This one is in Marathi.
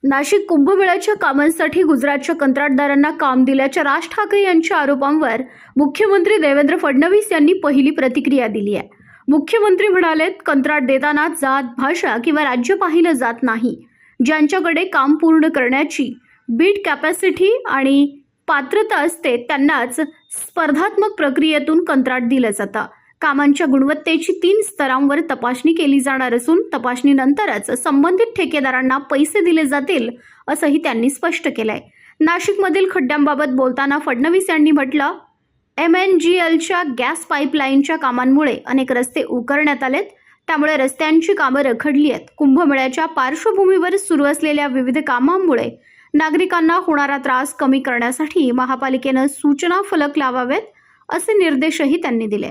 नाशिक कुंभमेळ्याच्या कामांसाठी गुजरातच्या कंत्राटदारांना काम दिल्याच्या राज ठाकरे यांच्या आरोपांवर मुख्यमंत्री देवेंद्र फडणवीस यांनी पहिली प्रतिक्रिया दिली आहे। मुख्यमंत्री म्हणालेत, कंत्राट देताना जात, भाषा किंवा राज्य पाहिलं जात नाही। ज्यांच्याकडे काम पूर्ण करण्याची बीड कॅपॅसिटी आणि पात्रता असते त्यांनाच स्पर्धात्मक प्रक्रियेतून कंत्राट दिलं जातं। कामांच्या गुणवत्तेची 3 स्तरांवर तपासणी केली जाणार असून तपासणीनंतरच संबंधित ठेकेदारांना पैसे दिले जातील असंही त्यांनी स्पष्ट केलंय। नाशिकमधील खड्ड्यांबाबत बोलताना फडणवीस यांनी म्हटलं, MNGLच्या गॅस पाईपलाईनच्या कामांमुळे अनेक रस्ते उकरण्यात आलेत, त्यामुळे रस्त्यांची कामं रखडली आहेत। कुंभमेळ्याच्या पार्श्वभूमीवर सुरू असलेल्या विविध कामांमुळे नागरिकांना होणारा त्रास कमी करण्यासाठी महापालिकेनं सूचना फलक लावावेत असे निर्देशही त्यांनी दिले।